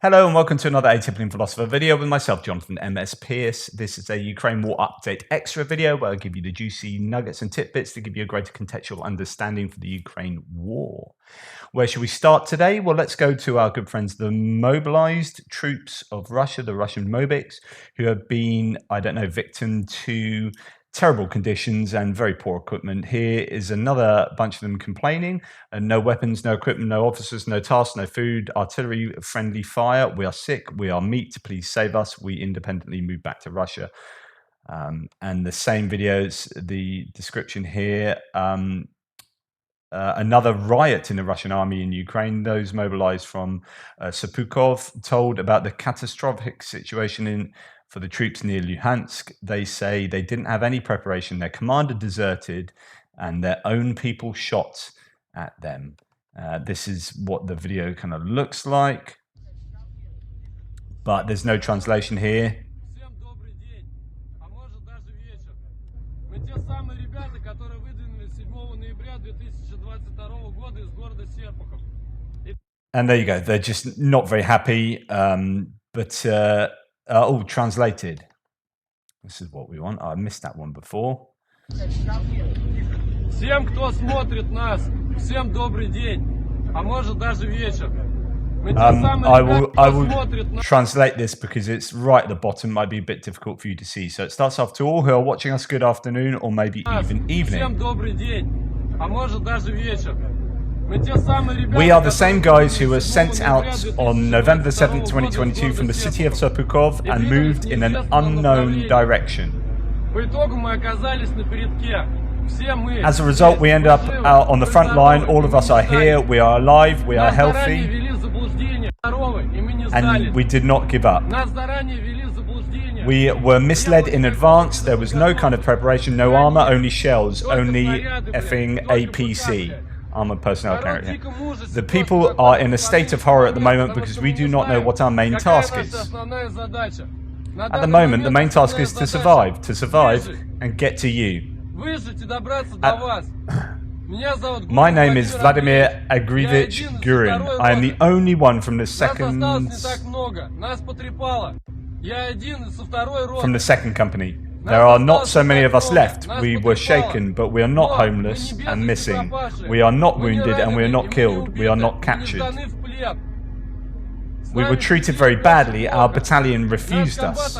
Hello and welcome to another Atypical Philosopher video with myself, Jonathan M.S. Pierce. This is a Ukraine War Update Extra video where I give you the juicy nuggets and tidbits to give you a greater contextual understanding for the Ukraine War. Where should we start today? Well, let's go to our good friends, the mobilized troops of Russia, the Russian Mobiks, who have been, victim to terrible conditions and very poor equipment. Here is another bunch of them complaining. No weapons, no equipment, no officers, no tasks, no food, artillery, friendly fire. We are sick. We are meat. Please save us. We independently move back to Russia. And the same videos, the description here. Another riot in the Russian army in Ukraine. Those mobilized from Serpukhov told about the catastrophic situation for the troops near Luhansk. They say they didn't have any preparation. Their commander deserted and their own people shot at them. This is what the video kind of looks like, but there's no translation here. And there you go. They're just not very happy, oh, translated. This is what we want. I missed that one before. Всем, кто смотрит нас, всем добрый день, а может даже вечер. I will translate this because it's right at the bottom. Might be a bit difficult for you to see. So it starts off: to all who are watching us, good afternoon, or maybe even evening. Всем добрый день, а может даже вечер. We are the same guys who were sent out on November the 7th, 2022 from the city of Serpukhov and moved in an unknown direction. As a result, we end up out on the front line. All of us are here. We are alive. We are healthy. And we did not give up. We were misled in advance. There was no kind of preparation, no armor, only shells, only effing APC. Armored personnel carrier. The people are in a state of horror at the moment because we do not know what our main task is. At the moment, the main task is to survive and get to you. My name is Vladimir Agrievich Gurin. I am the only one from the second company. There are not so many of us left. We were shaken, but we are not homeless and missing. We are not wounded and we are not killed. We are not captured. We were treated very badly. Our battalion refused us.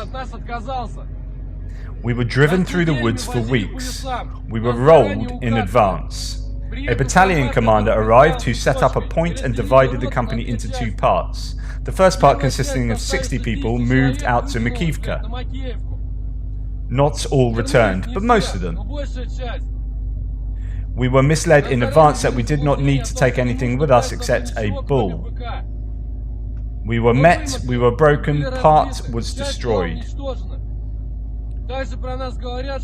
We were driven through the woods for weeks. We were rolled in advance. A battalion commander arrived who set up a point and divided the company into two parts. The first part, consisting of 60 people, moved out to Makivka. Not all returned, but most of them. We were misled in advance that we did not need to take anything with us except a bull. We were met, we were broken, part was destroyed.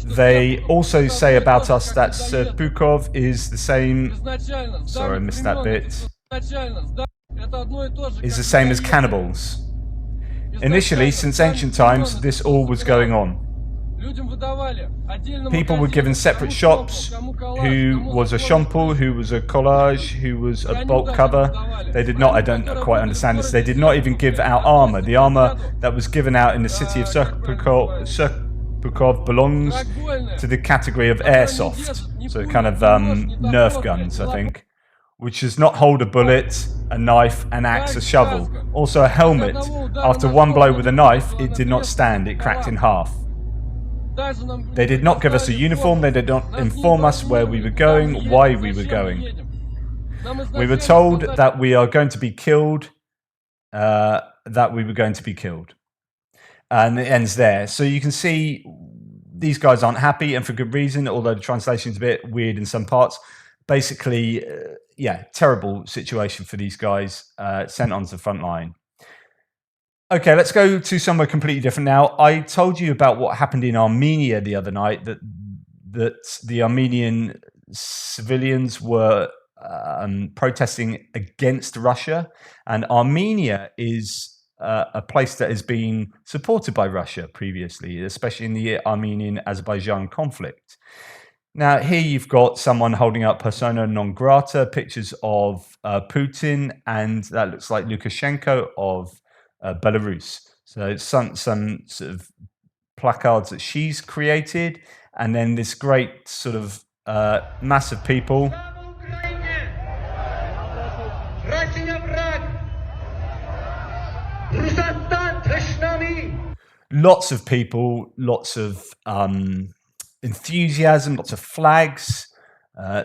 They also say about us that Serpukhov is the same... Sorry, I missed that bit. Is the same as cannibals. Initially, since ancient times, this all was going on. People were given separate shops, who was a shampoo, who was a collage, who was a bulk cover. They did not, I don't quite understand this, they did not even give out armor. The armor that was given out in the city of Serpukhov belongs to the category of airsoft, so kind of Nerf guns, I think, which does not hold a bullet, a knife, an axe, a shovel. Also a helmet. After one blow with a knife, it did not stand, it cracked in half. They did not give us a uniform, they did not inform us where we were going, why we were going. We were told that we are going to be killed, And it ends there. So you can see these guys aren't happy, and for good reason, although the translation's a bit weird in some parts. Basically, terrible situation for these guys sent onto the front line. Okay, let's go to somewhere completely different now. I told you about what happened in Armenia the other night, that the Armenian civilians were protesting against Russia, and Armenia is a place that has been supported by Russia previously, especially in the Armenian-Azerbaijan conflict. Now, here you've got someone holding up persona non grata, pictures of Putin, and that looks like Lukashenko of Belarus. So some sort of placards that she's created, and then this great sort of mass of people. Lots of people, lots of enthusiasm, lots of flags,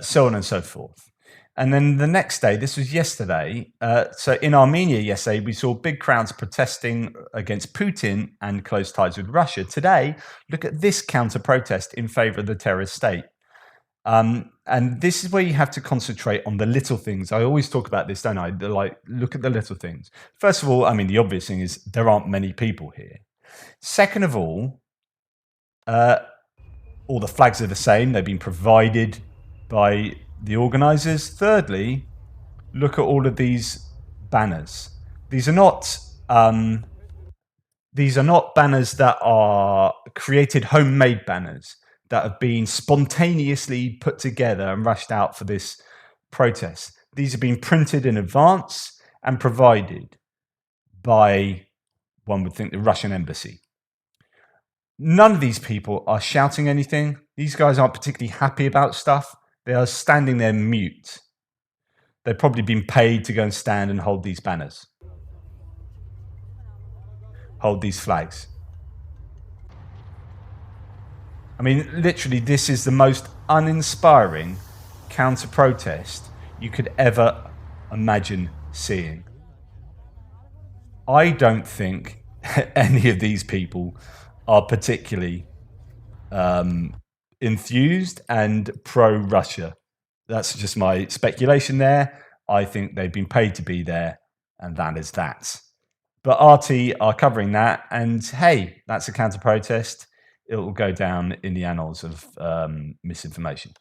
so on and so forth. And then the next day, this was yesterday, so in Armenia yesterday, we saw big crowds protesting against Putin and close ties with Russia. Today, look at this counter-protest in favor of the terrorist state. And this is where you have to concentrate on the little things. I always talk about this, don't I? Like, look at the little things. First of all, I mean, the obvious thing is there aren't many people here. Second of all the flags are the same. They've been provided by the organizers. Thirdly, look at all of these banners. These are not banners that are created, homemade banners that have been spontaneously put together and rushed out for this protest. These have been printed in advance and provided by, one would think, the Russian embassy. None of these people are shouting anything. These guys aren't particularly happy about stuff. They are standing there mute. They've probably been paid to go and stand and hold these banners, hold these flags. I mean, literally, this is the most uninspiring counter-protest you could ever imagine seeing. I don't think any of these people are particularly enthused and pro-Russia. That's just my speculation there. I think they've been paid to be there, and that is that. But RT are covering that, and hey, that's a counter-protest. It will go down in the annals of misinformation.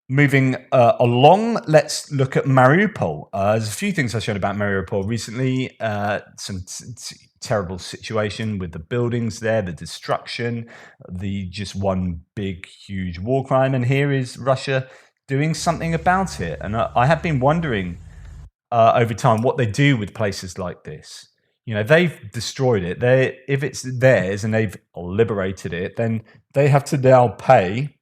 Moving along, let's look at Mariupol. There's a few things I showed about Mariupol recently. Some terrible situation with the buildings there, the destruction, the just one big, huge war crime. And here is Russia doing something about it. And I have been wondering over time what they do with places like this. You know, they've destroyed it. If it's theirs and they've liberated it, then they have to now pay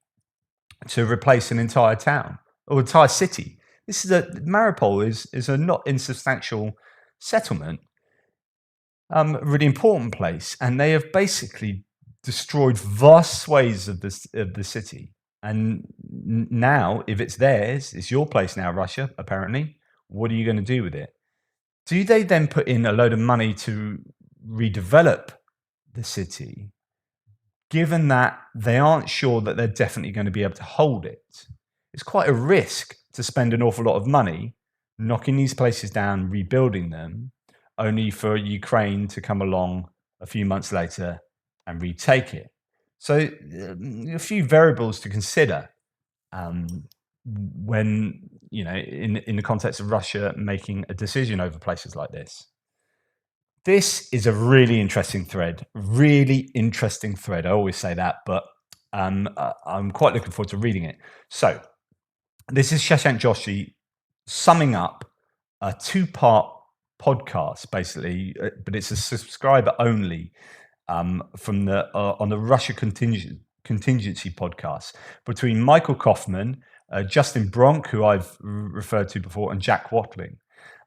to replace an entire town or entire city. Mariupol is a not insubstantial settlement, a really important place, and they have basically destroyed vast swathes of the city. And now, if it's theirs, it's your place now, Russia. Apparently, what are you going to do with it? Do they then put in a load of money to redevelop the city, given that they aren't sure that they're definitely going to be able to hold it? It's quite a risk to spend an awful lot of money knocking these places down, rebuilding them, only for Ukraine to come along a few months later and retake it. So a few variables to consider when, you know, in the context of Russia making a decision over places like this. This is a really interesting thread. I always say that, but I'm quite looking forward to reading it. So this is Shashank Joshi summing up a two-part podcast, basically, but it's a subscriber only from the on the Russia contingency podcast between Michael Kaufman, Justin Bronk, who I've referred to before, and Jack Watling.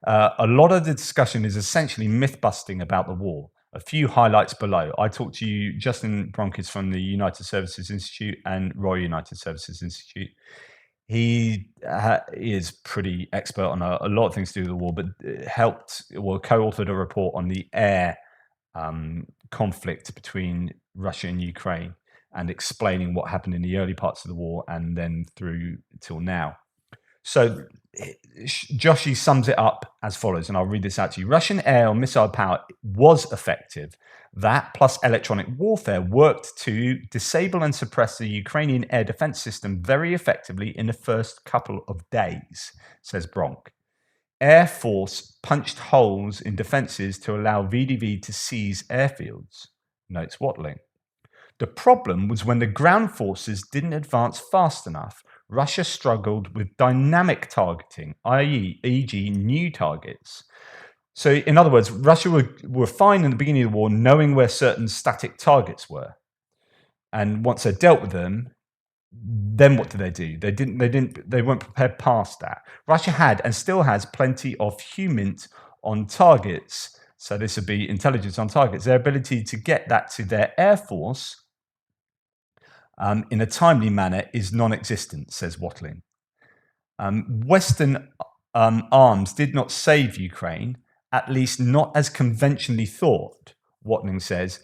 A lot of the discussion is essentially myth-busting about the war. A few highlights below. I talked to you, Justin Bronk is from the United Services Institute and Royal United Services Institute. He is pretty expert on a lot of things to do with the war, but co-authored a report on the air conflict between Russia and Ukraine and explaining what happened in the early parts of the war and then through till now. So Joshi sums it up as follows, and I'll read this out to you. Russian air or missile power was effective. That plus electronic warfare worked to disable and suppress the Ukrainian air defense system very effectively in the first couple of days, says Bronk. Air Force punched holes in defenses to allow VDV to seize airfields, notes Watling. The problem was when the ground forces didn't advance fast enough. Russia struggled with dynamic targeting, e.g. new targets. So, in other words, Russia were fine in the beginning of the war, knowing where certain static targets were, and once they dealt with them, then what did they do? They weren't prepared past that. Russia had and still has plenty of HUMINT on targets. So this would be intelligence on targets. Their ability to get that to their air force in a timely manner is non-existent, says Watling. Western arms did not save Ukraine, at least not as conventionally thought, Watling says.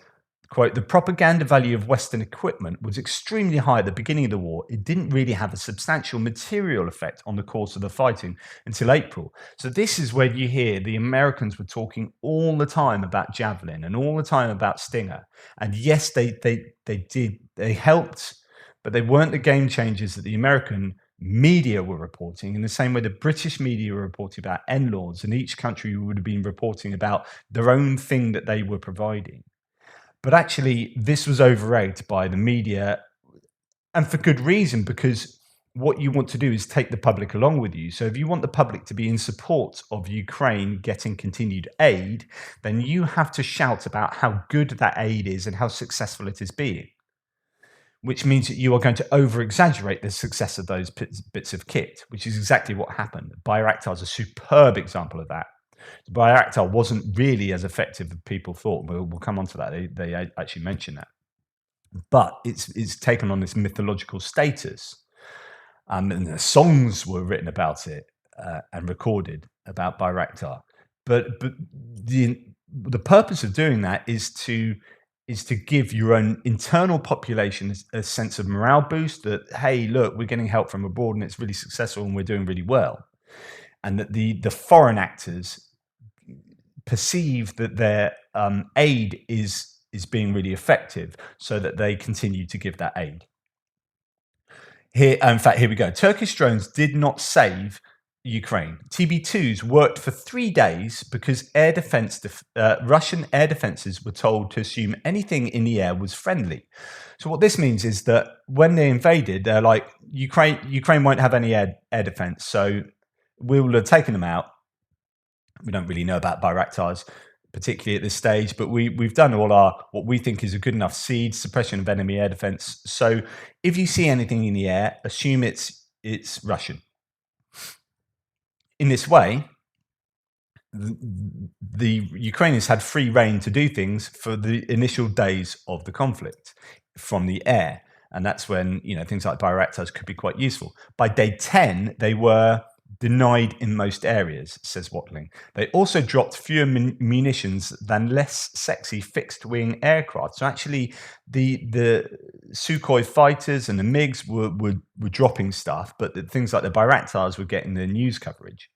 Quote, the propaganda value of Western equipment was extremely high at the beginning of the war. It didn't really have a substantial material effect on the course of the fighting until April. So this is where you hear the Americans were talking all the time about Javelin and all the time about Stinger. And yes, they helped, but they weren't the game changers that the American media were reporting in the same way the British media were reporting about NLAWs, and each country would have been reporting about their own thing that they were providing. But actually, this was overrated by the media, and for good reason, because what you want to do is take the public along with you. So if you want the public to be in support of Ukraine getting continued aid, then you have to shout about how good that aid is and how successful it is being, which means that you are going to over-exaggerate the success of those bits of kit, which is exactly what happened. Bayraktar is a superb example of that. Bayraktar wasn't really as effective as people thought. We'll come on to that. They actually mention that. But it's taken on this mythological status. And the songs were written about it and recorded about Bayraktar. But the purpose of doing that is to give your own internal population a sense of morale boost that, hey, look, we're getting help from abroad and it's really successful and we're doing really well. And that the foreign actors perceive that their aid is being really effective, so that they continue to give that aid. Here, in fact, here we go. Turkish drones did not save Ukraine. TB2s worked for 3 days because Russian air defenses were told to assume anything in the air was friendly. So what this means is that when they invaded, they're like, Ukraine won't have any air defense, so we will have taken them out. We don't really know about Bayraktars, particularly at this stage, but we've done all our what we think is a good enough seed suppression of enemy air defense. So if you see anything in the air, assume it's Russian. In this way, the Ukrainians had free reign to do things for the initial days of the conflict from the air, and that's when things like Bayraktars could be quite useful. By day 10, they were denied in most areas, says Watling. They also dropped fewer munitions than less sexy fixed-wing aircraft. So actually, the Sukhoi fighters and the MiGs were dropping stuff, but things like the Bayraktars were getting the news coverage.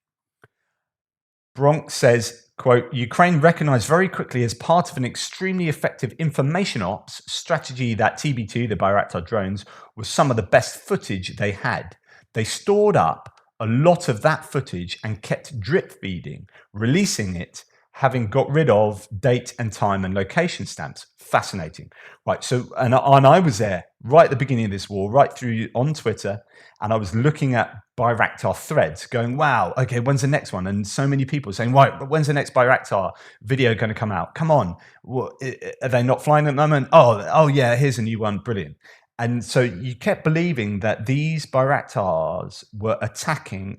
Bronk says, quote, Ukraine recognized very quickly as part of an extremely effective information ops strategy that TB2, the Bayraktar drones, was some of the best footage they had. They stored up a lot of that footage and kept drip feeding, releasing it, having got rid of date and time and location stamps. Fascinating. Right, so, and I was there right at the beginning of this war, right through on Twitter, and I was looking at Bayraktar threads going, wow, okay, when's the next one? And so many people saying, right, but when's the next Bayraktar video going to come out? Come on. Are they not flying at the moment? Oh yeah, here's a new one. Brilliant. And so you kept believing that these Bayraktars were attacking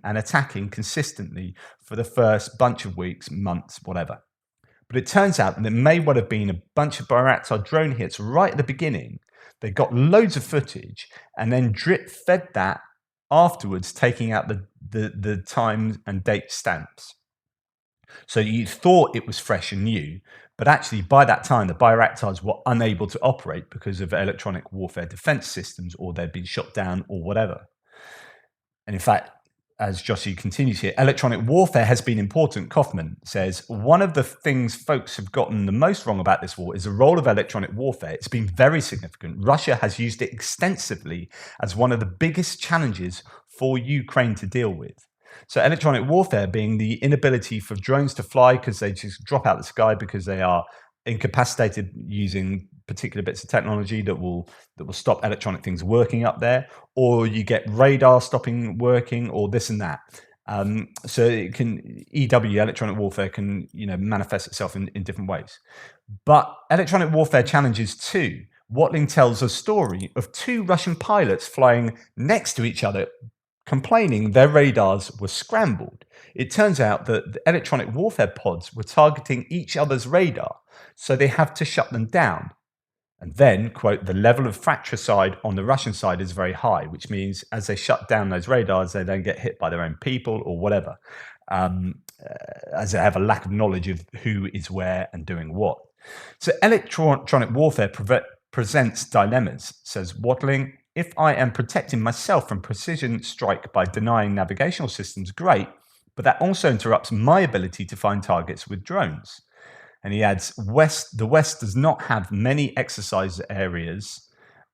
consistently for the first bunch of weeks, months, whatever. But it turns out that it may well have been a bunch of Bayraktar drone hits right at the beginning. They got loads of footage and then drip fed that afterwards, taking out the time and date stamps. So you thought it was fresh and new, but actually by that time, the Bayraktars were unable to operate because of electronic warfare defense systems, or they'd been shot down or whatever. And in fact, as Joshi continues here, electronic warfare has been important. Kaufman says, one of the things folks have gotten the most wrong about this war is the role of electronic warfare. It's been very significant. Russia has used it extensively as one of the biggest challenges for Ukraine to deal with. So electronic warfare being the inability for drones to fly because they just drop out of the sky because they are incapacitated using particular bits of technology that will stop electronic things working up there, or you get radar stopping working, or this and that. So it can EW, electronic warfare, can manifest itself in different ways. But electronic warfare challenges too. Watling tells a story of two Russian pilots flying next to each other, complaining their radars were scrambled. It turns out that the electronic warfare pods were targeting each other's radar, so they have to shut them down. And then, quote, the level of fratricide on the Russian side is very high, which means as they shut down those radars, they don't get hit by their own people or whatever, as they have a lack of knowledge of who is where and doing what. So electronic warfare presents dilemmas, says Watling. If I am protecting myself from precision strike by denying navigational systems, great, but that also interrupts my ability to find targets with drones. And he adds, the West does not have many exercise areas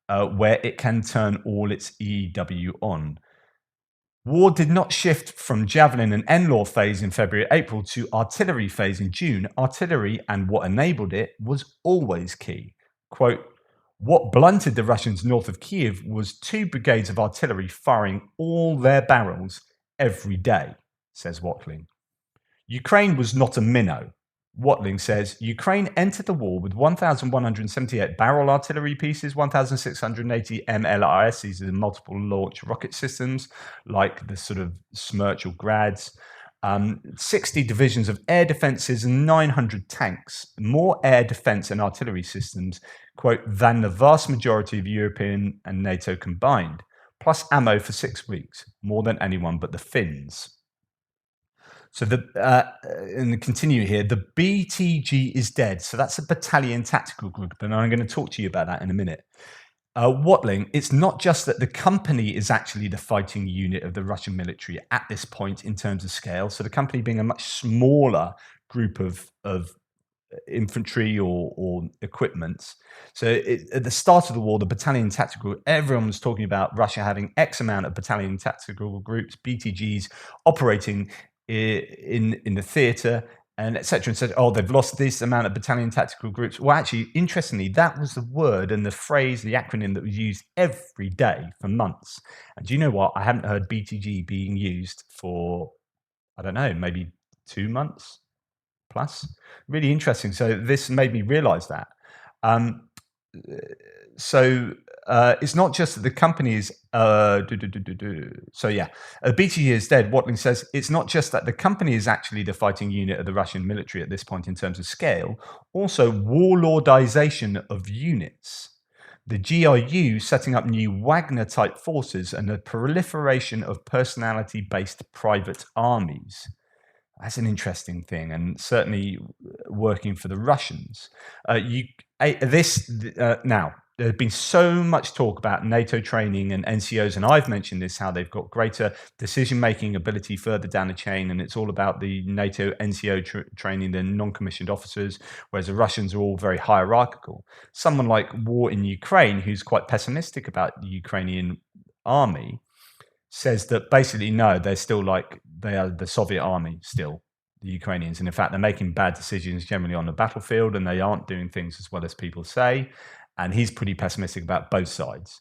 where it can turn all its EW on. War did not shift from Javelin and NLAW phase in February, April to artillery phase in June. Artillery and what enabled it was always key. Quote, what blunted the Russians north of Kiev was 2 brigades of artillery firing all their barrels every day, says Watling. Ukraine was not a minnow. Watling says Ukraine entered the war with 1,178 barrel artillery pieces, 1,680 MLRS, these are multiple launch rocket systems like the sort of Smerch or Grads, 60 divisions of air defenses and 900 tanks, more air defense and artillery systems, quote, than the vast majority of European and NATO combined, plus ammo for 6 weeks, more than anyone but the Finns. So and continue here, the BTG is dead. So that's a battalion tactical group, and I'm going to talk to you about that in a minute. Watling, it's not just that the company is actually the fighting unit of the Russian military at this point in terms of scale. So the company being a much smaller group of infantry or equipment. So at the start of the war, the battalion tactical group, everyone was talking about Russia having X amount of battalion tactical groups, BTGs, operating in the theatre, and etc. And said, oh, they've lost this amount of battalion tactical groups. Well, actually, interestingly, that was the word and the phrase, the acronym that was used every day for months. And do you know what? I haven't heard BTG being used for, I don't know, maybe 2 months plus. Really interesting. So this made me realize that. It's not just that the company is BTG is dead. Watling says it's not just that the company is actually the fighting unit of the Russian military at this point in terms of scale, also warlordization of units. The GRU setting up new Wagner-type forces and the proliferation of personality-based private armies. That's an interesting thing, and certainly working for the Russians. Now, there's been so much talk about NATO training and NCOs, and I've mentioned this, how they've got greater decision-making ability further down the chain, and it's all about the NATO NCO training than non-commissioned officers, whereas the Russians are all very hierarchical. Someone like War in Ukraine, who's quite pessimistic about the Ukrainian army, says that basically, no, they're still like, they are the Soviet army still, the Ukrainians. And in fact, they're making bad decisions generally on the battlefield, and they aren't doing things as well as people say. And he's pretty pessimistic about both sides.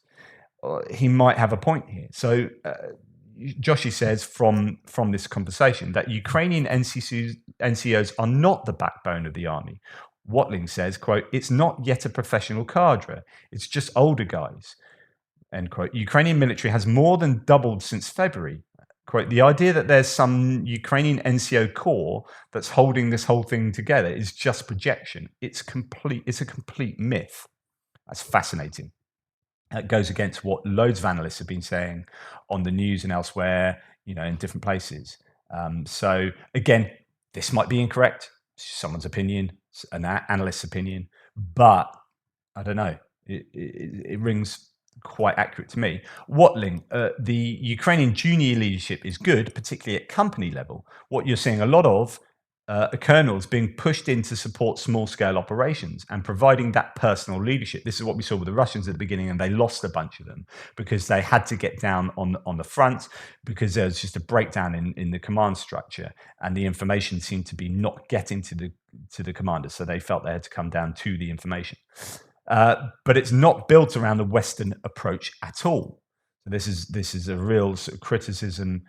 He might have a point here. So Joshi says from this conversation that Ukrainian NCOs are not the backbone of the army. Watling says, quote, it's not yet a professional cadre. It's just older guys. End quote. Ukrainian military has more than doubled since February. Quote, the idea that there's some Ukrainian NCO corps that's holding this whole thing together is just projection. It's a complete myth. That's fascinating. That goes against what loads of analysts have been saying on the news and elsewhere, in different places. So again, this might be incorrect. It's someone's opinion, an analyst's opinion, but I don't know. It rings quite accurate to me. Watling, the Ukrainian junior leadership is good, particularly at company level. What you're seeing a lot of colonels being pushed in to support small-scale operations and providing that personal leadership. This is what we saw with the Russians at the beginning, and they lost a bunch of them because they had to get down on the front because there was just a breakdown in the command structure, and the information seemed to be not getting to the commanders, so they felt they had to come down to the information. But it's not built around the Western approach at all. So this is a real sort of criticism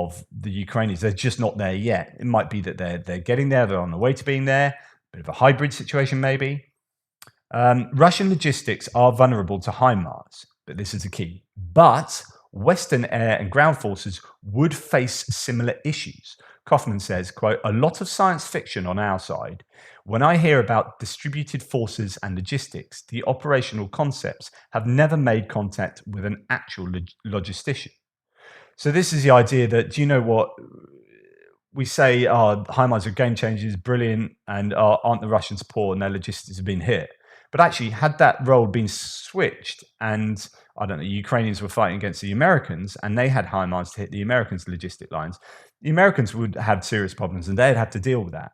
of the Ukrainians. They're just not there yet. It might be that they're getting there. They're on the way to being there. Bit of a hybrid situation, maybe. Russian logistics are vulnerable to HIMARS, but this is the key. But Western air and ground forces would face similar issues. Kaufman says, quote, "A lot of science fiction on our side. When I hear about distributed forces and logistics, the operational concepts have never made contact with an actual logistician." So this is the idea that, do you know what? We say, oh, HIMARS are game changers, brilliant, and aren't the Russians poor and their logistics have been hit? But actually, had that role been switched and, I don't know, Ukrainians were fighting against the Americans and they had HIMARS to hit the Americans' logistic lines, the Americans would have serious problems and they'd have to deal with that.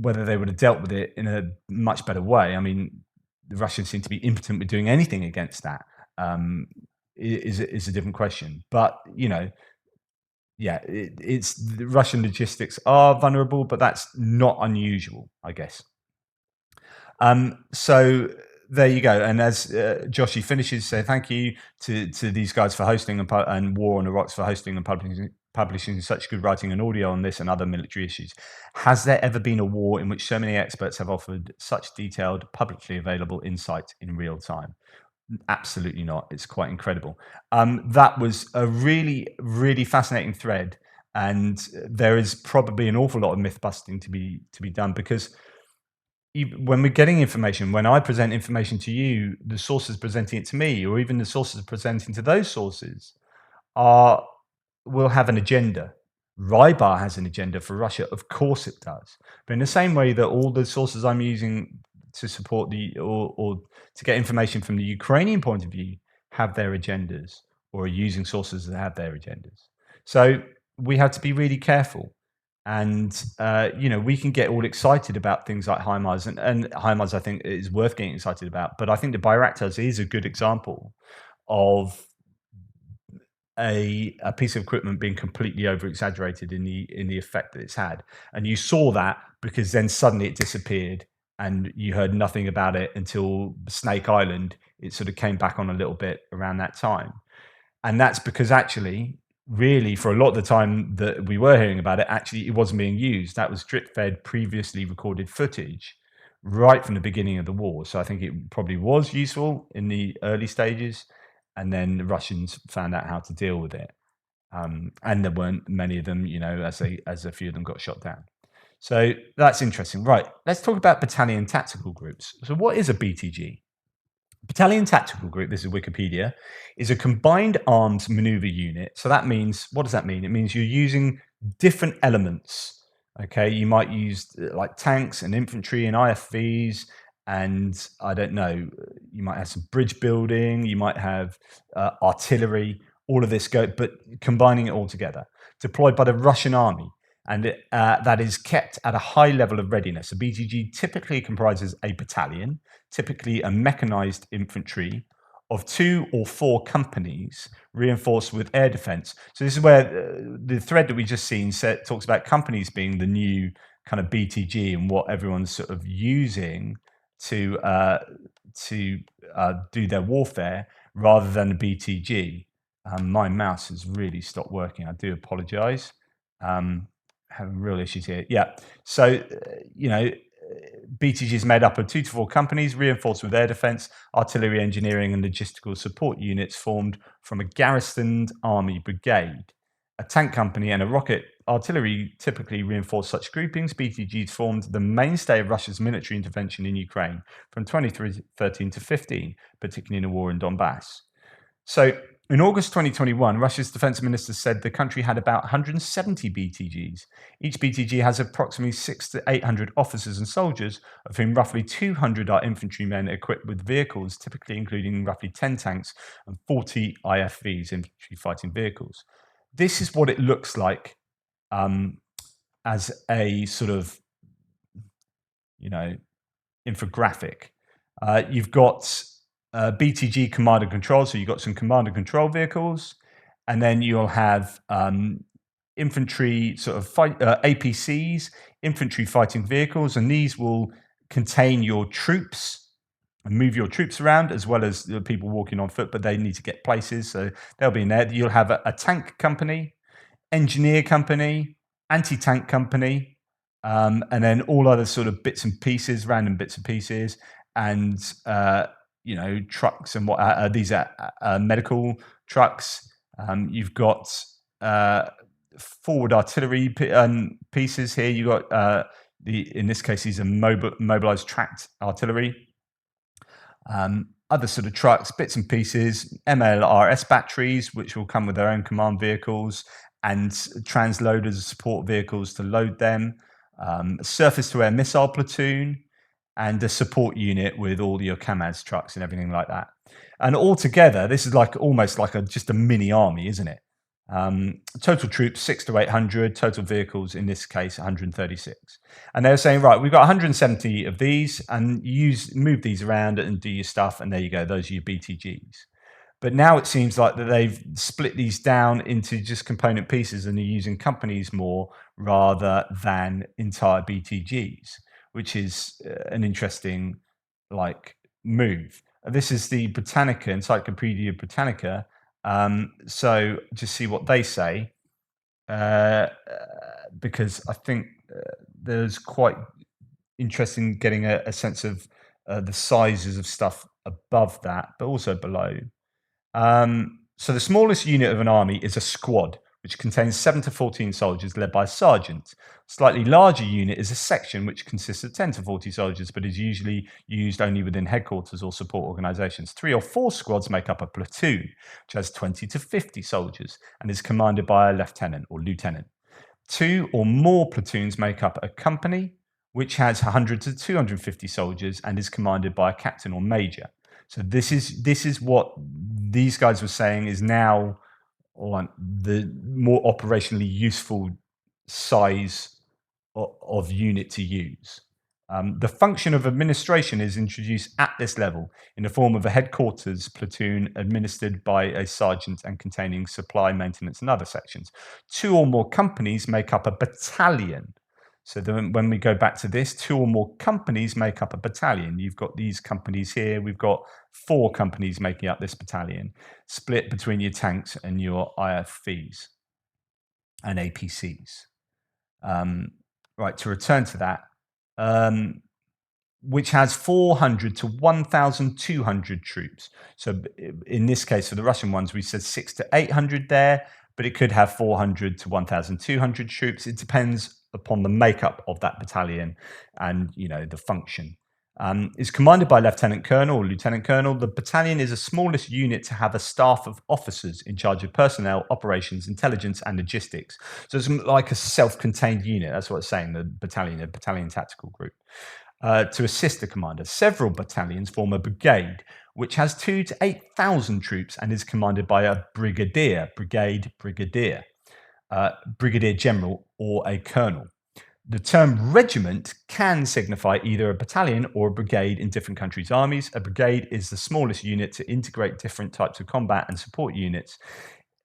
Whether they would have dealt with it in a much better way, I mean, the Russians seem to be impotent with doing anything against that, is a different question. But, you know, yeah, it's the Russian logistics are vulnerable, but that's not unusual, I guess. So there you go. And as Joshy finishes, say thank you to these guys for hosting and War on the Rocks for hosting and publishing such good writing and audio on this and other military issues. Has there ever been a war in which so many experts have offered such detailed, publicly available insight in real time? Absolutely not. It's quite incredible. That was a really, really fascinating thread, and there is probably an awful lot of myth busting to be done, because when we're getting information, when I present information to you, the sources presenting it to me, or even the sources presenting to those sources, will have an agenda. Rybar has an agenda for Russia, of course it does. But in the same way that all the sources I'm using to support or to get information from the Ukrainian point of view have their agendas, or are using sources that have their agendas. So we have to be really careful. And you know, we can get all excited about things like HIMARS, and HIMARS I think is worth getting excited about. But I think the Bayraktars is a good example of a piece of equipment being completely over exaggerated in the effect that it's had. And you saw that because then suddenly it disappeared and you heard nothing about it until Snake Island. It sort of came back on a little bit around that time. And that's because actually, really, for a lot of the time that we were hearing about it, actually it wasn't being used. That was drip-fed previously recorded footage right from the beginning of the war. So I think it probably was useful in the early stages, and then the Russians found out how to deal with it. And there weren't many of them, you know, as a few of them got shot down. So that's interesting. Right, let's talk about battalion tactical groups. So what is a BTG? Battalion Tactical Group, this is Wikipedia, is a combined arms maneuver unit. So that means, what does that mean? It means you're using different elements. Okay, you might use like tanks and infantry and IFVs, and I don't know, you might have some bridge building, you might have artillery, all of this but combining it all together, deployed by the Russian army. And that is kept at a high level of readiness. A BTG typically comprises a battalion, typically a mechanized infantry of 2 or 4 companies reinforced with air defense. So this is where the thread that we just seen talks about companies being the new kind of BTG and what everyone's sort of using to do their warfare rather than the BTG. My mouse has really stopped working. I do apologize. Having real issues here. Yeah. So, you know, BTG is made up of 2 to 4 companies reinforced with air defense, artillery engineering, and logistical support units formed from a garrisoned army brigade. A tank company and a rocket artillery typically reinforce such groupings. BTGs formed the mainstay of Russia's military intervention in Ukraine from 2013 to 15, particularly in the war in Donbass. So, in August 2021, Russia's defense minister said the country had about 170 BTGs. Each BTG has approximately 600 to 800 officers and soldiers, of whom roughly 200 are infantrymen equipped with vehicles, typically including roughly 10 tanks and 40 IFVs, infantry fighting vehicles. This is what it looks like as a sort of, you know, infographic. You've got BTG command and control. So you've got some command and control vehicles, and then you'll have infantry sort of APCs, infantry fighting vehicles, and these will contain your troops and move your troops around, as well as the people walking on foot, but they need to get places, so they'll be in there. You'll have a tank company, engineer company, anti-tank company, and then all other sort of bits and pieces, random bits and pieces, and trucks and what these are medical trucks. You've got forward artillery pieces here. You got in this case, these are mobilized tracked artillery. Other sort of trucks, bits and pieces, MLRS batteries, which will come with their own command vehicles, and transloaders, support vehicles to load them, surface-to-air missile platoon, and a support unit with all your KAMAZ trucks and everything like that. And altogether, this is almost like just a mini army, isn't it? Total troops 600 to 800, total vehicles in this case 136. And they're saying, right, we've got 170 of these, and move these around and do your stuff, and there you go, those are your BTGs. But now it seems like that they've split these down into just component pieces and are using companies more rather than entire BTGs, which is an interesting move. This is the Britannica, Encyclopedia Britannica. So just see what they say, because I think there's quite interesting getting a sense of the sizes of stuff above that, but also below. So the smallest unit of an army is a squad, which contains 7 to 14 soldiers led by a sergeant. Slightly larger unit is a section, which consists of 10 to 40 soldiers, but is usually used only within headquarters or support organizations. 3 or 4 squads make up a platoon, which has 20 to 50 soldiers and is commanded by a lieutenant or lieutenant. 2 or more platoons make up a company, which has 100 to 250 soldiers and is commanded by a captain or major. So this is what these guys were saying is now the more operationally useful size of unit to use. The function of administration is introduced at this level in the form of a headquarters platoon administered by a sergeant and containing supply, maintenance, and other sections. 2 or more companies make up a battalion. So then when we go back to this, 2 or more companies make up a battalion. You've got these companies here. We've got 4 companies making up this battalion, split between your tanks and your IFVs and APCs. Right, to return to that, which has 400 to 1,200 troops. So in this case, for the Russian ones, we said 600 to 800 there, but it could have 400 to 1,200 troops. It depends upon the makeup of that battalion and the function. Is commanded by Lieutenant Colonel or Lieutenant Colonel. The battalion is the smallest unit to have a staff of officers in charge of personnel, operations, intelligence, and logistics. So it's like a self-contained unit. That's what it's saying, a battalion tactical group. To assist the commander. Several battalions form a brigade, which has 2 to 8,000 troops and is commanded by a brigadier, brigadier general, or a colonel. The term regiment can signify either a battalion or a brigade in different countries' armies. A brigade is the smallest unit to integrate different types of combat and support units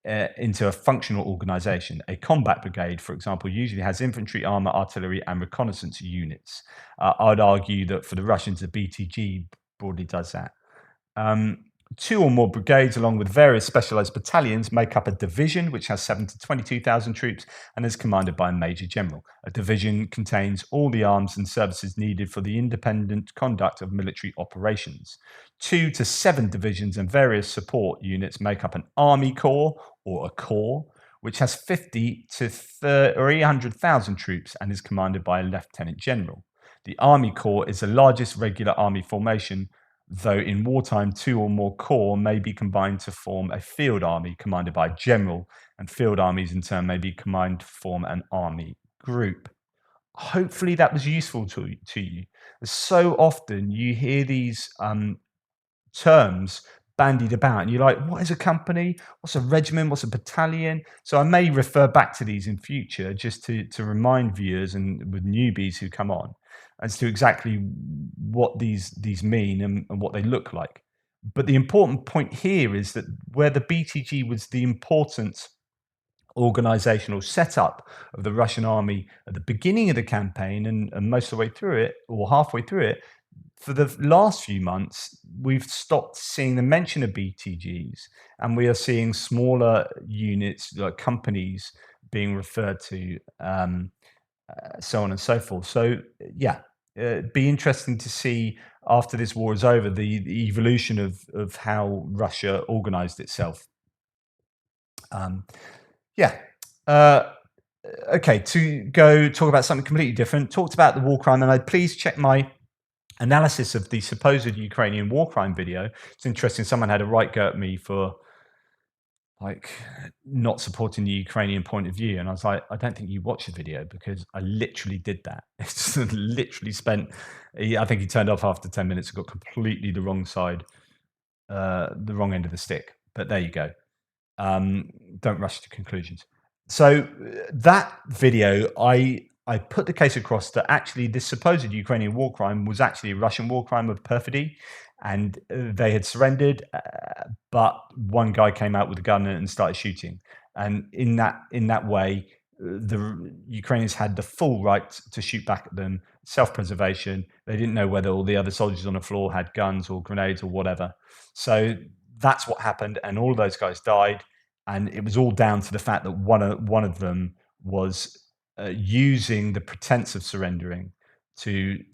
into a functional organization. A combat brigade, for example, usually has infantry, armor, artillery, and reconnaissance units. I would argue that for the Russians, the BTG broadly does that. 2 or more brigades, along with various specialized battalions, make up a division, which has 7 to 22,000 troops and is commanded by a major general. A division contains all the arms and services needed for the independent conduct of military operations. 2 to 7 divisions and various support units make up an army corps or a corps, which has 50 to 300,000 troops and is commanded by a lieutenant general. The army corps is the largest regular army formation, though in wartime 2 or more corps may be combined to form a field army commanded by a general, and field armies in turn may be combined to form an army group. Hopefully that was useful to you. So often you hear these terms bandied about and you're like, what is a company? What's a regiment? What's a battalion? So I may refer back to these in future just to remind viewers and with newbies who come on as to exactly what these mean and what they look like. But the important point here is that where the BTG was the important organizational setup of the Russian army at the beginning of the campaign and most of the way through it, or halfway through it, for the last few months, we've stopped seeing the mention of BTGs, and we are seeing smaller units, like companies, being referred to, so on and so forth. So, yeah, it'd be interesting to see after this war is over the evolution of how Russia organized itself. Yeah. Okay, to go talk about something completely different, talked about the war crime, and I'd please check my analysis of the supposed Ukrainian war crime video. It's interesting, someone had a right go at me for like not supporting the Ukrainian point of view, and I was like, I don't think you watched the video because I literally did that. It's literally spent, I think he turned off after 10 minutes and got completely the wrong side, the wrong end of the stick. But there you go. Don't rush to conclusions. So that video, I put the case across that actually this supposed Ukrainian war crime was actually a Russian war crime of perfidy, and they had surrendered, but one guy came out with a gun and started shooting, and in that way, the Ukrainians had the full right to shoot back at them, self-preservation. They didn't know whether all the other soldiers on the floor had guns or grenades or whatever. So that's what happened, and all of those guys died, and it was all down to the fact that one of them was using the pretense of surrendering to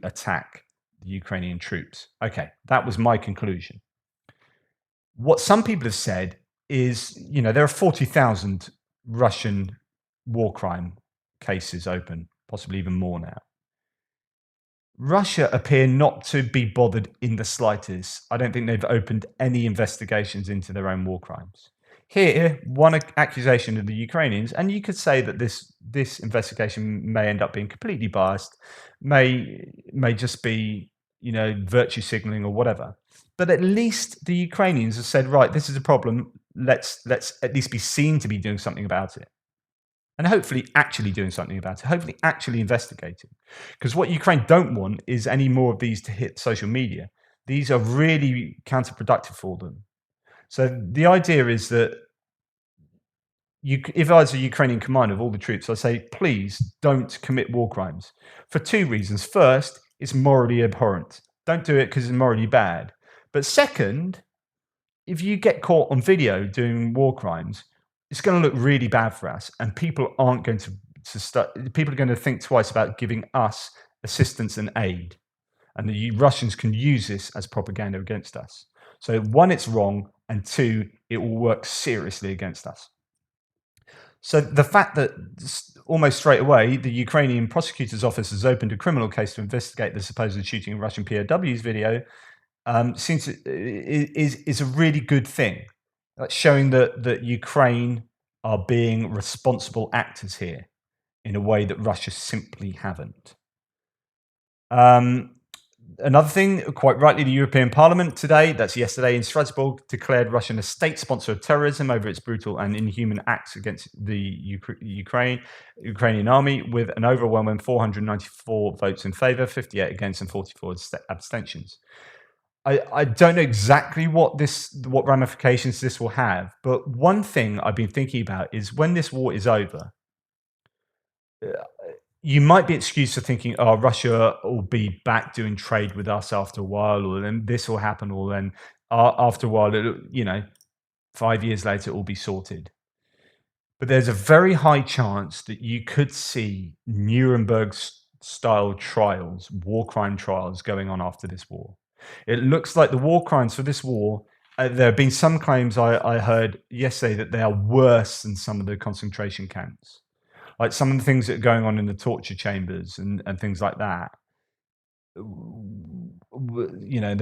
attack the Ukrainian troops. Okay, that was my conclusion. What some people have said is, there are 40,000 Russian war crime cases open, possibly even more now. Russia appear not to be bothered in the slightest. I don't think they've opened any investigations into their own war crimes. Here, one accusation of the Ukrainians, and you could say that this investigation may end up being completely biased, may just be, virtue signaling or whatever. But at least the Ukrainians have said, right, this is a problem. Let's at least be seen to be doing something about it. And hopefully actually doing something about it, hopefully actually investigating. Because what Ukraine don't want is any more of these to hit social media. These are really counterproductive for them. So the idea is that if I was a Ukrainian commander of all the troops, I'd say, please don't commit war crimes for two reasons. First, it's morally abhorrent. Don't do it because it's morally bad. But second, if you get caught on video doing war crimes, it's going to look really bad for us, and people aren't going to people are going to think twice about giving us assistance and aid, and the Russians can use this as propaganda against us. So one, it's wrong, and two, it will work seriously against us. So the fact that almost straight away the Ukrainian prosecutor's office has opened a criminal case to investigate the supposed shooting of Russian POWs video is a really good thing, showing that Ukraine are being responsible actors here in a way that Russia simply haven't. Another thing, quite rightly, the European Parliament today, that's yesterday in Strasbourg, declared Russia a state sponsor of terrorism over its brutal and inhuman acts against the Ukrainian army, with an overwhelming 494 votes in favour, 58 against, and 44 abstentions. I don't know exactly what ramifications this will have, but one thing I've been thinking about is when this war is over, you might be excused for thinking, oh, Russia will be back doing trade with us after a while, or then this will happen, or then after a while, 5 years later, it will be sorted. But there's a very high chance that you could see Nuremberg-style trials, war crime trials, going on after this war. It looks like the war crimes for this war, there have been some claims I heard yesterday that they are worse than some of the concentration camps. Like some of the things that are going on in the torture chambers and things like that. There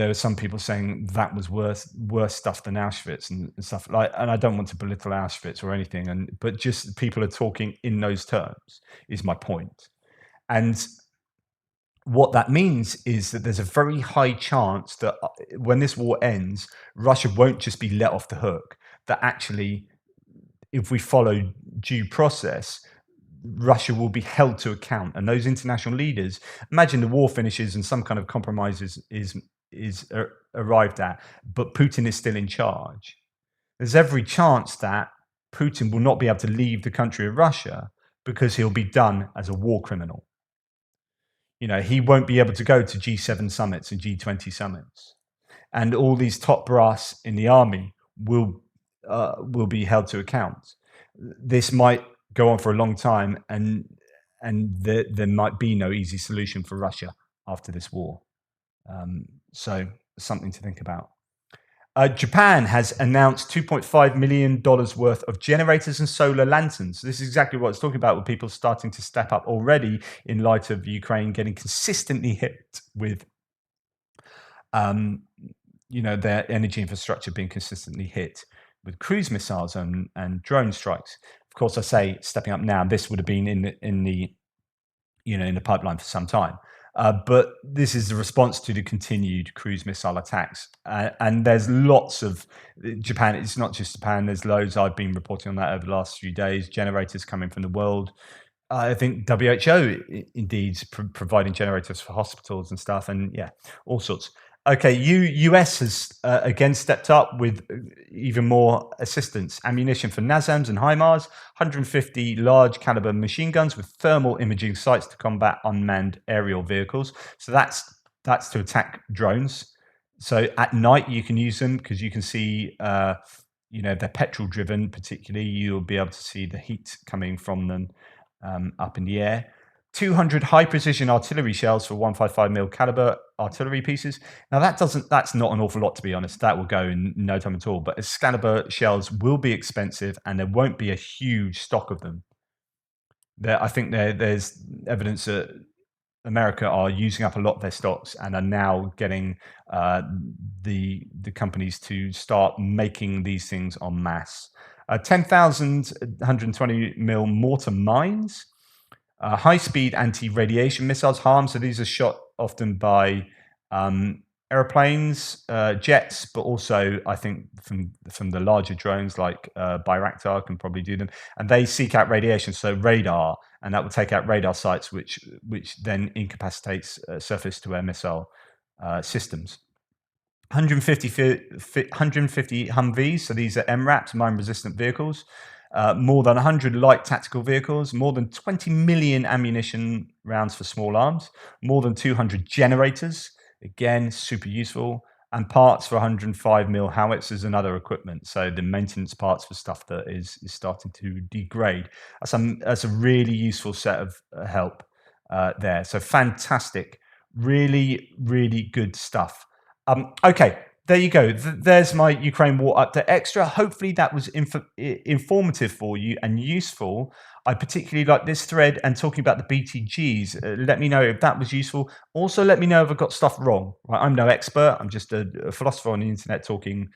are some people saying that was worse stuff than Auschwitz and stuff like. And I don't want to belittle Auschwitz or anything, but just people are talking in those terms is my point. And what that means is that there's a very high chance that when this war ends, Russia won't just be let off the hook. That actually, if we follow due process, Russia will be held to account, and those international leaders. Imagine the war finishes and some kind of compromise is arrived at, but Putin is still in charge. There's every chance that Putin will not be able to leave the country of Russia because he'll be done as a war criminal. he won't be able to go to G7 summits and G20 summits, and all these top brass in the army will be held to account. This might go on for a long time, and there might be no easy solution for Russia after this war. So something to think about. Japan has announced $2.5 million worth of generators and solar lanterns. This is exactly what I was talking about, with people starting to step up already in light of Ukraine getting consistently hit with, their energy infrastructure being consistently hit with cruise missiles and drone strikes. Of course, I say stepping up now. This would have been in the pipeline for some time. But this is the response to the continued cruise missile attacks. And there's lots of Japan. It's not just Japan. There's loads. I've been reporting on that over the last few days. Generators coming from the world. I think WHO indeed providing generators for hospitals and stuff. And yeah, all sorts. Okay, US has again stepped up with even more assistance. Ammunition for NASAMS and HIMARS, 150 large caliber machine guns with thermal imaging sights to combat unmanned aerial vehicles. So that's to attack drones. So at night you can use them because you can see, they're petrol driven. Particularly, you'll be able to see the heat coming from them up in the air. 200 high precision artillery shells for 155mm caliber artillery pieces. Now that's not an awful lot, to be honest. That will go in no time at all. But Excalibur shells will be expensive, and there won't be a huge stock of them. I think there's evidence that America are using up a lot of their stocks and are now getting the companies to start making these things en masse. 10,000 120mm mortar mines. High-speed anti-radiation missiles, HARM. So these are shot often by airplanes, jets, but also I think from the larger drones like Bayraktar can probably do them. And they seek out radiation, so radar, and that will take out radar sites, which then incapacitates surface-to-air missile systems. 150 Humvees, so these are MRAPs, mine-resistant vehicles. More than 100 light tactical vehicles, more than 20 million ammunition rounds for small arms, more than 200 generators, again, super useful, and parts for 105mm howitzers and other equipment. So the maintenance parts for stuff that is starting to degrade. That's a really useful set of help there. So fantastic, really, really good stuff. Okay, there you go. There's my Ukraine War Update Extra. Hopefully that was informative for you and useful. I particularly like this thread and talking about the BTGs. Let me know if that was useful. Also, let me know if I got stuff wrong. Right? I'm no expert. I'm just a philosopher on the internet talking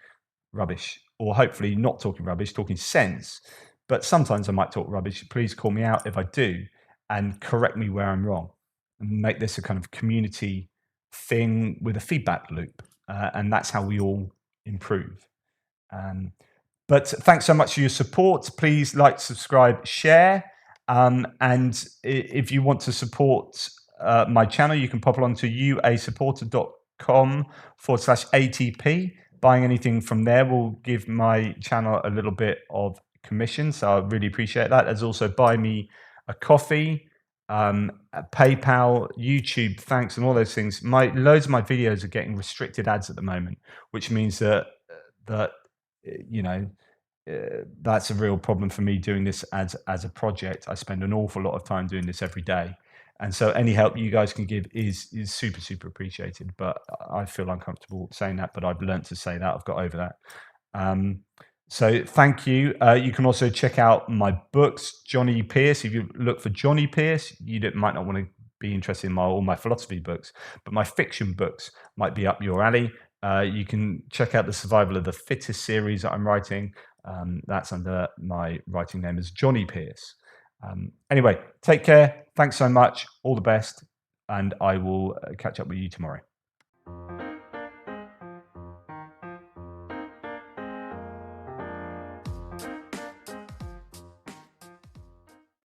rubbish, or hopefully not talking rubbish, talking sense. But sometimes I might talk rubbish. Please call me out if I do and correct me where I'm wrong, and make this a kind of community thing with a feedback loop, and that's how we all improve. But thanks so much for your support. Please like, subscribe, share, and if you want to support my channel, you can pop along to uasupporter.com/ATP. Buying anything from there will give my channel a little bit of commission, so I really appreciate that. There's also Buy Me a Coffee, PayPal, YouTube, thanks, and all those things. Loads of my videos are getting restricted ads at the moment, which means that that's a real problem for me doing this as a project. I spend an awful lot of time doing this every day, and so any help you guys can give is super, super appreciated. But I feel uncomfortable saying that, but I've learned to say that. I've got over that. So thank you. You can also check out my books, Johnny Pierce. If you look for Johnny Pierce, might not want to be interested in all my philosophy books, but my fiction books might be up your alley. You can check out the Survival of the Fittest series that I'm writing. That's under my writing name as Johnny Pierce. Anyway, take care. Thanks so much. All the best. And I will catch up with you tomorrow.